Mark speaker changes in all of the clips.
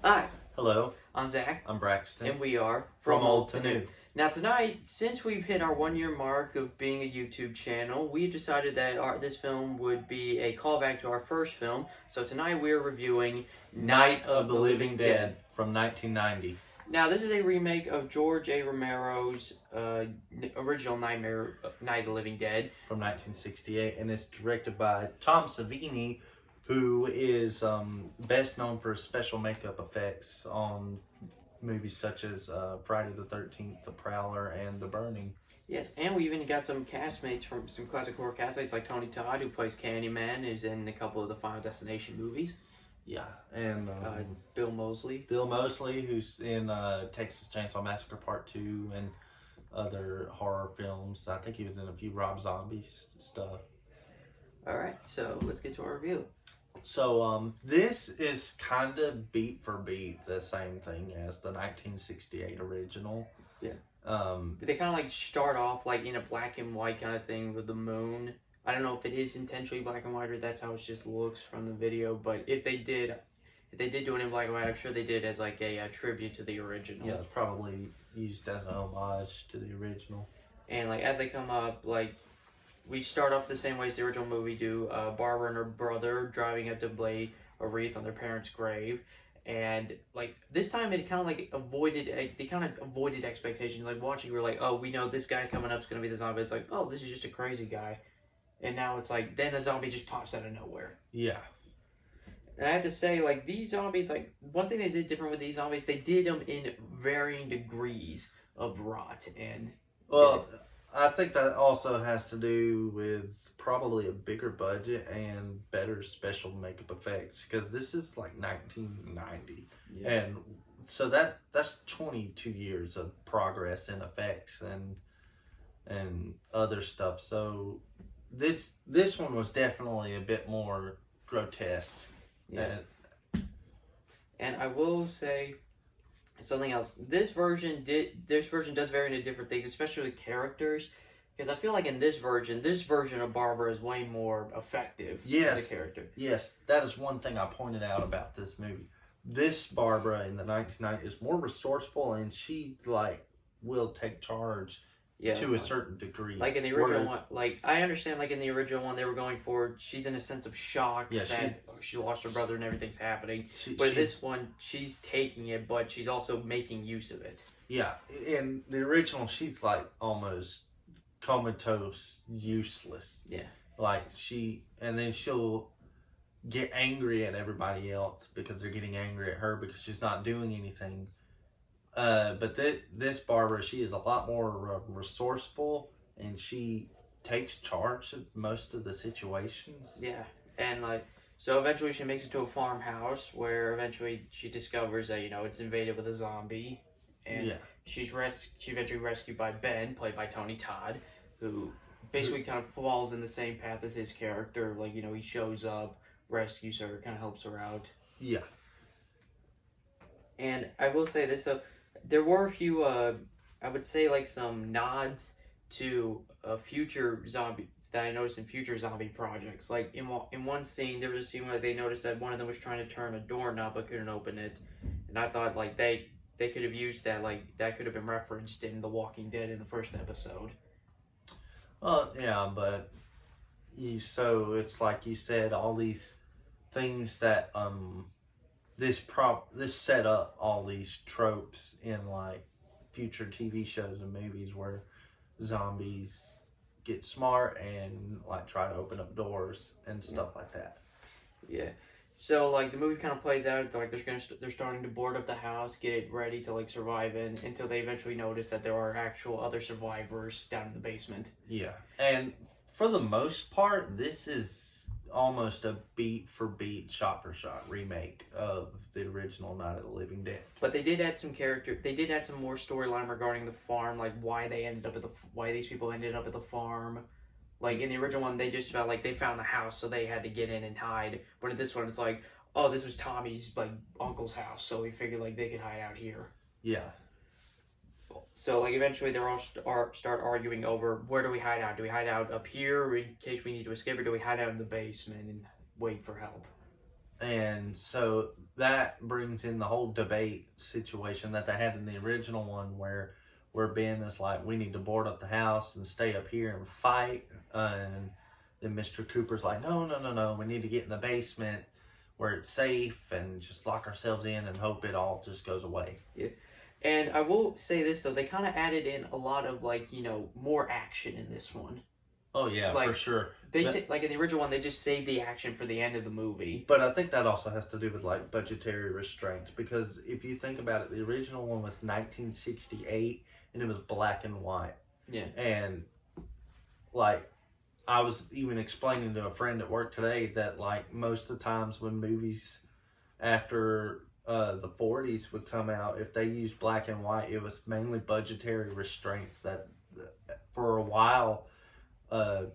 Speaker 1: Hi,
Speaker 2: Hello,
Speaker 1: I'm Zach,
Speaker 2: I'm Braxton.
Speaker 1: and we are
Speaker 2: From Old to New.
Speaker 1: Now tonight, since we've hit our 1 year mark of being a YouTube channel, we decided that this film would be a callback to our first film. So tonight we're reviewing
Speaker 2: Night of the Living Dead from 1990.
Speaker 1: Now this is a remake of George A. Romero's original Night of the Living Dead
Speaker 2: from 1968, and it's directed by Tom Savini, who is best known for special makeup effects on movies such as Friday the 13th, The Prowler, and The Burning.
Speaker 1: Yes, and we even got some castmates from some classic horror castmates like Tony Todd, who plays Candyman, who's in a couple of the Final Destination movies.
Speaker 2: Yeah, and
Speaker 1: Bill Moseley.
Speaker 2: Bill Moseley, who's in Texas Chainsaw Massacre Part 2 and other horror films. I think he was in a few Rob Zombie stuff.
Speaker 1: Alright, so let's get to our review.
Speaker 2: So this is kind of beat for beat the same thing as the 1968 original.
Speaker 1: Yeah.
Speaker 2: But
Speaker 1: they kind of like start off like in a black and white kind of thing with the moon. I don't know if it is intentionally black and white or that's how it just looks from the video, but if they did do it in black and white, I'm sure they did as like a tribute to the original.
Speaker 2: Yeah, it's probably used as an homage to the original.
Speaker 1: And like as they come up, like we start off the same way as the original movie do. Barbara and her brother driving up to lay a wreath on their parents' grave. And like this time, it kind of like avoided expectations. Like watching, we're like, oh, we know this guy coming up is gonna be the zombie. It's like, oh, this is just a crazy guy. And now it's like, then the zombie just pops out of nowhere.
Speaker 2: Yeah.
Speaker 1: And I have to say, like, these zombies, like, one thing they did different with these zombies, they did them in varying degrees of rot. And
Speaker 2: well, I think that also has to do with probably a bigger budget and better special makeup effects, because this is like 1990.
Speaker 1: Yeah.
Speaker 2: And so that's 22 years of progress in effects and other stuff. So this one was definitely a bit more grotesque.
Speaker 1: Yeah. And I will say something else. This version does vary into different things, especially with characters. Because I feel like in this version of Barbara is way more effective as a character.
Speaker 2: Yes, that is one thing I pointed out about this movie. This Barbara in the 1990s is more resourceful, and she like will take charge. Yeah, to a certain degree.
Speaker 1: Like in the original one, like I understand, like in the original one, they were going for she's in a sense of shock that she lost her brother and everything's happening. But in this one, she's taking it, but she's also making use of it.
Speaker 2: Yeah, in the original, she's like almost comatose, useless.
Speaker 1: Yeah,
Speaker 2: like and then she'll get angry at everybody else because they're getting angry at her because she's not doing anything. But this Barbara, she is a lot more resourceful, and she takes charge of most of the situations.
Speaker 1: Yeah, and like so eventually she makes it to a farmhouse where eventually she discovers that it's invaded with a zombie, and she's eventually rescued by Ben, played by Tony Todd, who basically kind of falls in the same path as his character. Like he shows up, rescues her, kind of helps her out.
Speaker 2: Yeah.
Speaker 1: And I will say this though. There were a few, I would say, like some nods to future zombies that I noticed in future zombie projects. Like in one scene, there was a scene where they noticed that one of them was trying to turn a doorknob but couldn't open it, and I thought like they could have used that, like that could have been referenced in The Walking Dead in the first episode.
Speaker 2: Well, yeah, but so it's like you said, all these things that this set up all these tropes in like future TV shows and movies where zombies get smart and like try to open up doors and stuff like that.
Speaker 1: Yeah. So like the movie kind of plays out like they're starting to board up the house, get it ready to like survive in, until they eventually notice that there are actual other survivors down in the basement.
Speaker 2: Yeah. And for the most part, this is almost a beat for beat, shot for shot remake of the original Night of the Living Dead.
Speaker 1: But they did add some more storyline regarding the farm, like why these people ended up at the farm. Like in the original one, they just felt like they found the house, so they had to get in and hide. But in this one, it's like, oh, this was Tommy's like uncle's house, so we figured like they could hide out here.
Speaker 2: Yeah.
Speaker 1: So like eventually they're all start arguing over, where do we hide out? Do we hide out up here in case we need to escape, or do we hide out in the basement and wait for help?
Speaker 2: And so that brings in the whole debate situation that they had in the original one where Ben is like, we need to board up the house and stay up here and fight. And then Mr. Cooper's like, no, no, no, no. We need to get in the basement where it's safe and just lock ourselves in and hope it all just goes away.
Speaker 1: Yeah. And I will say this, though. They kind of added in a lot of, like, more action in this one.
Speaker 2: Oh, yeah,
Speaker 1: Like,
Speaker 2: for sure.
Speaker 1: Like, in the original one, they just saved the action for the end of the movie.
Speaker 2: But I think that also has to do with, like, budgetary restraints. Because if you think about it, the original one was 1968, and it was black and white.
Speaker 1: Yeah.
Speaker 2: And, like, I was even explaining to a friend at work today that, like, most of the times when movies after the 40s would come out, if they used black and white, it was mainly budgetary restraints that for a while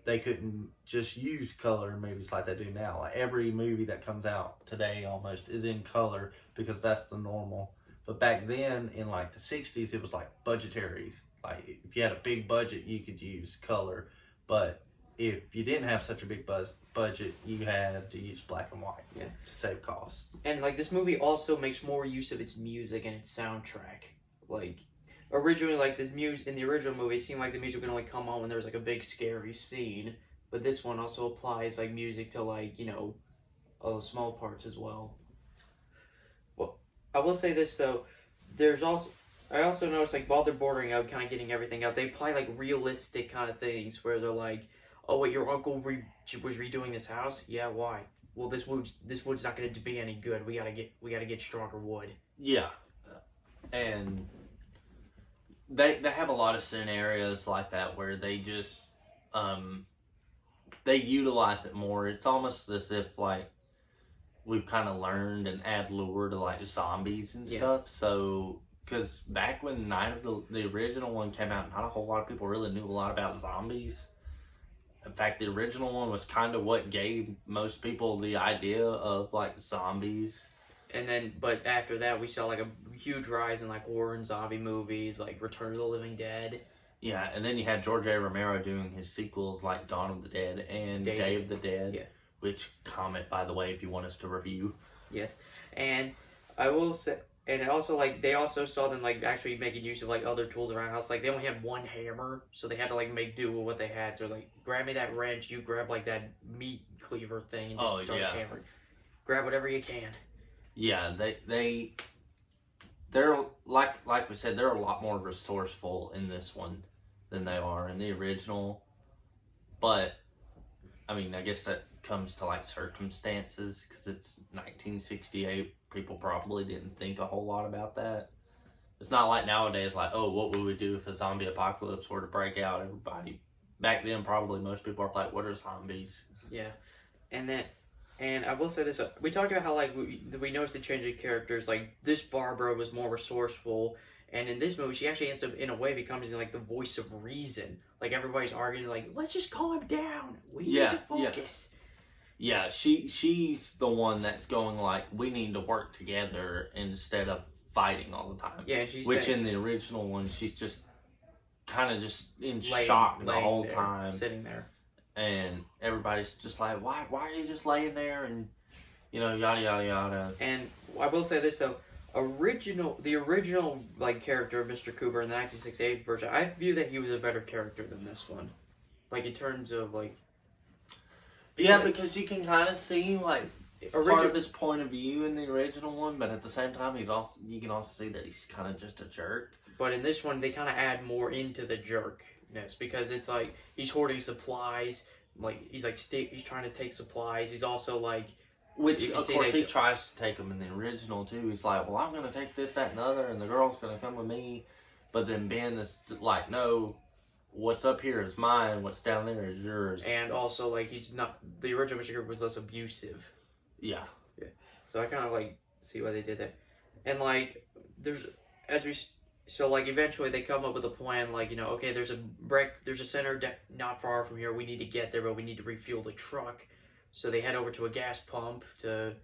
Speaker 2: they couldn't just use color in movies like they do now. Like every movie that comes out today almost is in color because that's the normal. But back then in like the 60s, it was like budgetary. Like if you had a big budget, you could use color. But if you didn't have such a big budget, you had to use black and white to save costs.
Speaker 1: And, like, this movie also makes more use of its music and its soundtrack. Like, originally, like, in the original movie, it seemed like the music would only come on when there was, like, a big scary scene. But this one also applies, like, music to, like, all the small parts as well. Well, I will say this, though. I also noticed, like, while they're bordering out, kind of getting everything out, they apply, like, realistic kind of things where they're like, oh, wait, your uncle was redoing this house? Yeah, why? Well, this wood's not going to be any good. We gotta get stronger wood.
Speaker 3: Yeah, and they have a lot of scenarios like that where they just they utilize it more. It's almost as if like we've kind of learned and add lure to like zombies and stuff. So because back when Night of the original one came out, not a whole lot of people really knew a lot about zombies. In fact, the original one was kind of what gave most people the idea of, like, zombies.
Speaker 1: And then, but after that, we saw, like, a huge rise in, like, horror and zombie movies, like Return of the Living Dead.
Speaker 3: Yeah, and then you had George A. Romero doing his sequels, like Dawn of the Dead and Day of the Dead. Which, comment, by the way, if you want us to review.
Speaker 1: Yes. And I will say... And it also, like, they also saw them, like, actually making use of, like, other tools around the house. Like, they only had one hammer, so they had to, like, make do with what they had. So, like, grab me that wrench, you grab, like, that meat cleaver thing, and just start hammering. Grab whatever you can.
Speaker 3: Yeah, they're, like we said, they're a lot more resourceful in this one than they are in the original. But, I mean, I guess that comes to, like, circumstances, because it's 1968. People probably didn't think a whole lot about that. It's not like nowadays, like, oh, what would we do if a zombie apocalypse were to break out? Everybody, back then, probably most people are like, what are zombies?
Speaker 1: Yeah. And I will say this, we talked about how, like, we noticed the change in characters, like, this Barbara was more resourceful, and in this movie, she actually ends up, in a way, becomes, like, the voice of reason. Like, everybody's arguing, like, let's just calm down, we need to focus.
Speaker 3: Yeah, she's the one that's going like, we need to work together instead of fighting all the time.
Speaker 1: Yeah, and
Speaker 3: which in the original one, she's just kind of just in shock the whole time,
Speaker 1: sitting there,
Speaker 3: and everybody's just like, why are you just laying there, and yada yada yada.
Speaker 1: And I will say this though, the original like character of Mr. Cooper in the 1968 version, I view that he was a better character than this one, like in terms of like.
Speaker 3: Because you can kind of see like part of his point of view in the original one, but at the same time, you can also see that he's kind of just a jerk.
Speaker 1: But in this one, they kind of add more into the jerkness because it's like he's hoarding supplies, like he's trying to take supplies. He's also like,
Speaker 3: which of course he tries to take them in the original too. He's like, well, I'm gonna take this, that, and the other, and the girl's gonna come with me. But then Ben is like, no. What's up here is mine. What's down there is yours.
Speaker 1: And also, like, the original Mr. Cooper was less abusive.
Speaker 3: Yeah.
Speaker 1: So I kind of, like, see why they did that. And, like, eventually they come up with a plan, like, okay, there's a center not far from here. We need to get there, but we need to refuel the truck. So they head over to a gas pump to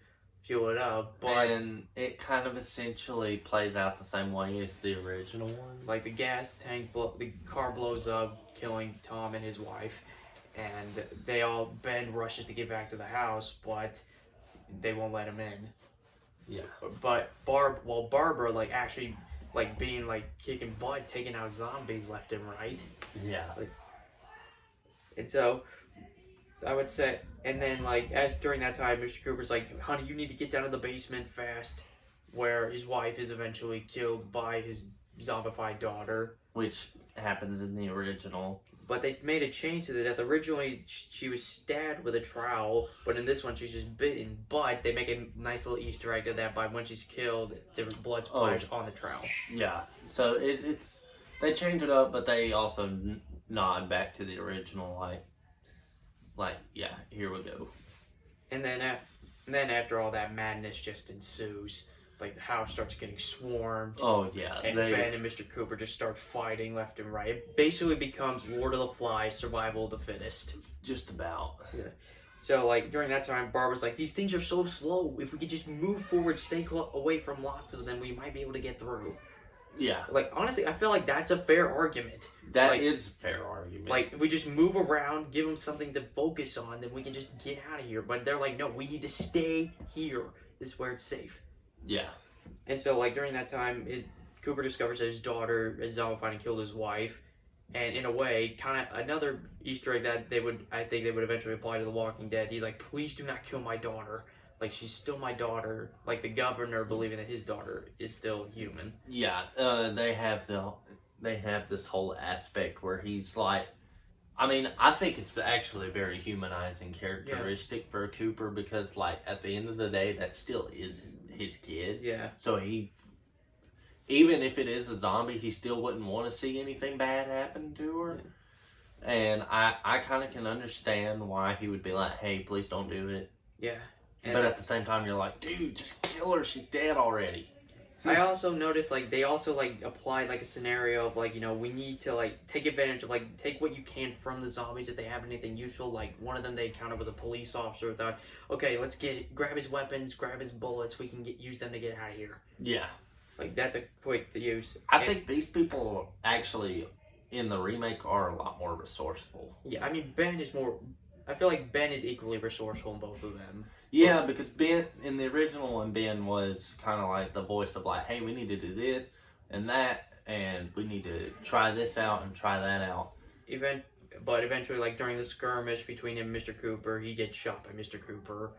Speaker 1: fuel it up.
Speaker 3: And it kind of essentially plays out the same way as the original one.
Speaker 1: Like the gas tank, the car blows up, killing Tom and his wife, and Ben rushes to get back to the house, but they won't let him in.
Speaker 2: Yeah.
Speaker 1: But Barbara like actually like being like kicking butt, taking out zombies left and right.
Speaker 3: Yeah.
Speaker 1: And so I would say, and then like as during that time, Mr. Cooper's like, "Honey, you need to get down to the basement fast," where his wife is eventually killed by his zombified daughter.
Speaker 3: Which happens in the original.
Speaker 1: But they made a change to the death. Originally, she was stabbed with a trowel, but in this one, she's just bitten. But they make a nice little Easter egg to that by when she's killed, there was blood splash on the trowel.
Speaker 3: Yeah. So it's they change it up, but they also nod back to the original, like yeah, here we go.
Speaker 1: And then after all that madness just ensues. Like the house starts getting swarmed.
Speaker 3: Oh yeah,
Speaker 1: And Ben and Mr. Cooper just start fighting left and right. It basically becomes Lord of the Flies, survival of the fittest.
Speaker 3: just about.
Speaker 1: Yeah. So like during that time, Barbara's like, "These things are so slow. If we could just move forward, stay away from lots of them, we might be able to get through."
Speaker 3: Yeah,
Speaker 1: Like honestly, I feel like that's a fair argument.
Speaker 3: that
Speaker 1: like,
Speaker 3: is a fair argument.
Speaker 1: Like if we just move around, give them something to focus on, then we can just get out of here. But they're like, "No, we need to stay here. This is where it's safe."
Speaker 3: yeah,
Speaker 1: And so, like, during that time, Cooper discovers that his daughter is zombified and killed his wife. And in a way, kind of another Easter egg that I think they would eventually apply to The Walking Dead. He's like, "Please do not kill my daughter. Like, she's still my daughter." Like, the governor believing that his daughter is still human.
Speaker 3: yeah. They have this whole aspect where he's like, I mean, I think it's actually a very humanizing characteristic for Cooper because, like, at the end of the day, that still is his kid.
Speaker 1: Yeah.
Speaker 3: So even if it is a zombie, he still wouldn't want to see anything bad happen to her. Yeah. And I kind of can understand why he would be like, "Hey, please don't do it."
Speaker 1: Yeah.
Speaker 3: But at the same time, you're like, "Dude, just kill her. She's dead already."
Speaker 1: I also noticed, like, they also, like, applied, like, a scenario of, like, you know, we need to, like, take advantage of, like, take what you can from the zombies if they have anything useful. Like, one of them they encountered was a police officer. Thought, okay, let's grab his weapons, grab his bullets, we can use them to get out of here.
Speaker 3: Yeah.
Speaker 1: Like, that's a quick use.
Speaker 3: I think these people actually, in the remake, are a lot more resourceful.
Speaker 1: Yeah, I mean, I feel like Ben is equally resourceful in both of them.
Speaker 3: Yeah, because Ben, in the original one, Ben was kind of like the voice of like, "Hey, we need to do this and that, and we need to try this out and try that out."
Speaker 1: But eventually, like, during the skirmish between him and Mr. Cooper, he gets shot by Mr. Cooper.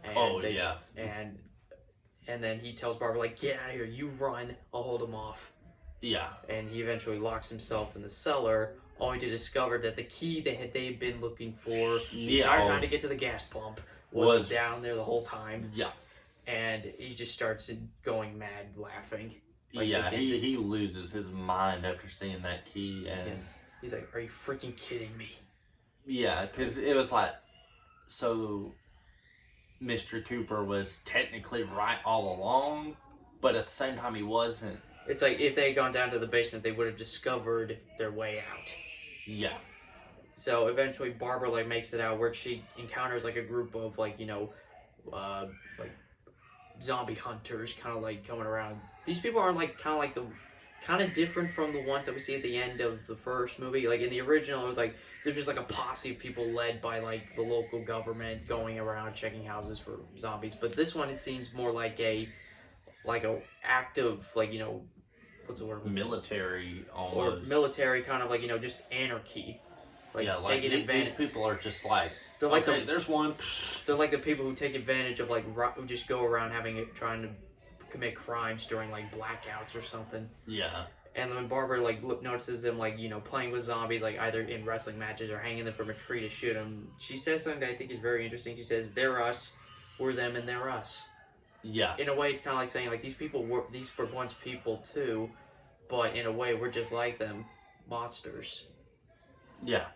Speaker 1: And
Speaker 3: yeah.
Speaker 1: And then he tells Barbara, like, "Get out of here, you run, I'll hold him off."
Speaker 3: Yeah.
Speaker 1: And he eventually locks himself in the cellar, only to discover that the key they'd been looking for the entire time to get to the gas pump was down there the whole time.
Speaker 3: Yeah.
Speaker 1: And he just starts going mad laughing. Like,
Speaker 3: yeah, he loses his mind after seeing that key. And
Speaker 1: yes. He's like, "Are you freaking kidding me?"
Speaker 3: Yeah, because it was like, so Mr. Cooper was technically right all along, but at the same time he wasn't.
Speaker 1: It's like if they had gone down to the basement, they would have discovered their way out.
Speaker 3: Yeah.
Speaker 1: So eventually Barbara, like, makes it out where she encounters, like, a group of, like, you know, like, zombie hunters kind of, like, coming around. These people are, like, kind of different from the ones that we see at the end of the first movie. Like, in the original, it was like there's just like a posse of people led by, like, the local government going around checking houses for zombies. But this one, it seems more like a active, like, you know, what's the word?
Speaker 3: Military almost.
Speaker 1: Or military, kind of like, you know, just anarchy. Like,
Speaker 3: yeah, like
Speaker 1: taking advantage.
Speaker 3: These people are just like,
Speaker 1: they're like
Speaker 3: okay, there's one.
Speaker 1: They're like the people who take advantage of, like, who just go around trying to commit crimes during, like, blackouts or something.
Speaker 3: Yeah.
Speaker 1: And when Barbara, like, notices them, like, you know, playing with zombies, like, either in wrestling matches or hanging them from a tree to shoot them, she says something that I think is very interesting. She says, "They're us, we're them, and they're us."
Speaker 3: Yeah.
Speaker 1: In a way, it's kind of like saying, like, these were once people too, but in a way, we're just like them, monsters.
Speaker 3: Yeah.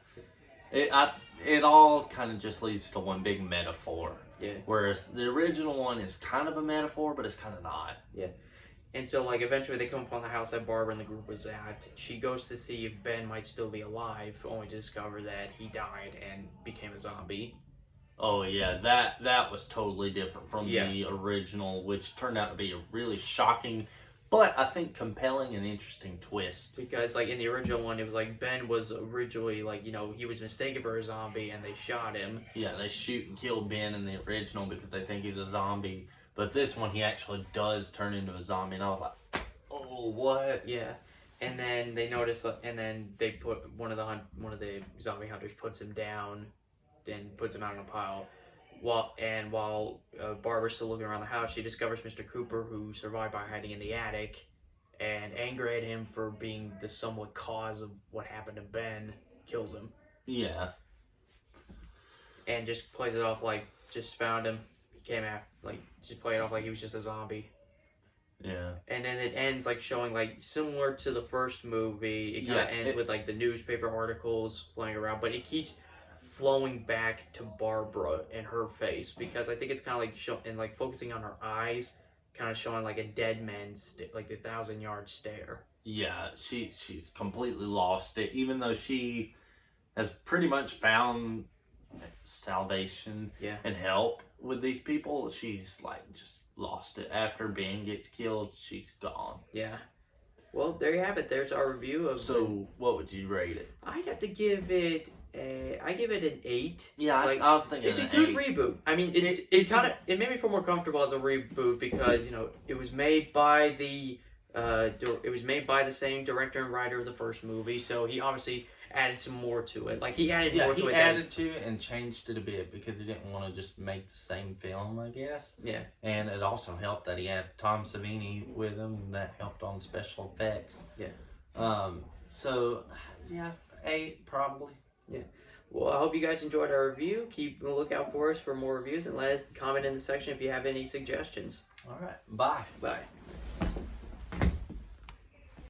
Speaker 3: It all kind of just leads to one big metaphor.
Speaker 1: Yeah.
Speaker 3: Whereas the original one is kind of a metaphor, but it's kind of not.
Speaker 1: Yeah. And so, like, eventually they come upon the house that Barbara and the group was at. She goes to see if Ben might still be alive, only to discover that he died and became a zombie.
Speaker 3: Oh, yeah. That was totally different from the original, which turned out to be a really shocking but I think compelling and interesting twist.
Speaker 1: Because like in the original one, it was like Ben was originally like, you know, he was mistaken for a zombie and they shot him.
Speaker 3: Yeah, they shoot and kill Ben in the original because they think he's a zombie. But this one, he actually does turn into a zombie, and I was like, oh, what?
Speaker 1: Yeah. And then they notice, and then they put one of the zombie hunters puts him down, then puts him out on a pile. While Barbara's still looking around the house, she discovers Mr. Cooper, who survived by hiding in the attic, and angry at him for being the somewhat cause of what happened to Ben, kills him.
Speaker 3: Yeah.
Speaker 1: And just plays it off like, just found him, he came out, like, just play it off like he was just a zombie.
Speaker 3: Yeah.
Speaker 1: And then it ends like showing like similar to the first movie. It kind of ends with like the newspaper articles flying around, but it keeps flowing back to Barbara and her face because I think it's kind of like and like focusing on her eyes, kind of showing like a dead man's like the 1,000-yard stare.
Speaker 3: Yeah, she's completely lost it, even though she has pretty much found salvation and help with these people. She's like just lost it. After Ben gets killed, she's gone.
Speaker 1: Yeah. Well, there you have it. There's our review of.
Speaker 3: So, what would you rate it?
Speaker 1: I'd have to give it I give it an 8.
Speaker 3: Yeah,
Speaker 1: like,
Speaker 3: I was thinking
Speaker 1: it's a
Speaker 3: an
Speaker 1: good
Speaker 3: 8.
Speaker 1: reboot. I mean, it made me feel more comfortable as a reboot because you know it was made by the same director and writer of the first movie, so he obviously added some more to it. Like he added more to it.
Speaker 2: He added to it and changed it a bit because he didn't want to just make the same film, I guess.
Speaker 1: Yeah.
Speaker 2: And it also helped that he had Tom Savini with him, and that helped on special effects.
Speaker 1: Yeah.
Speaker 2: So, yeah, 8 probably.
Speaker 1: Yeah. Well, I hope you guys enjoyed our review. Keep a lookout for us for more reviews, and let us comment in the section if you have any suggestions.
Speaker 2: All right. Bye.
Speaker 1: Bye.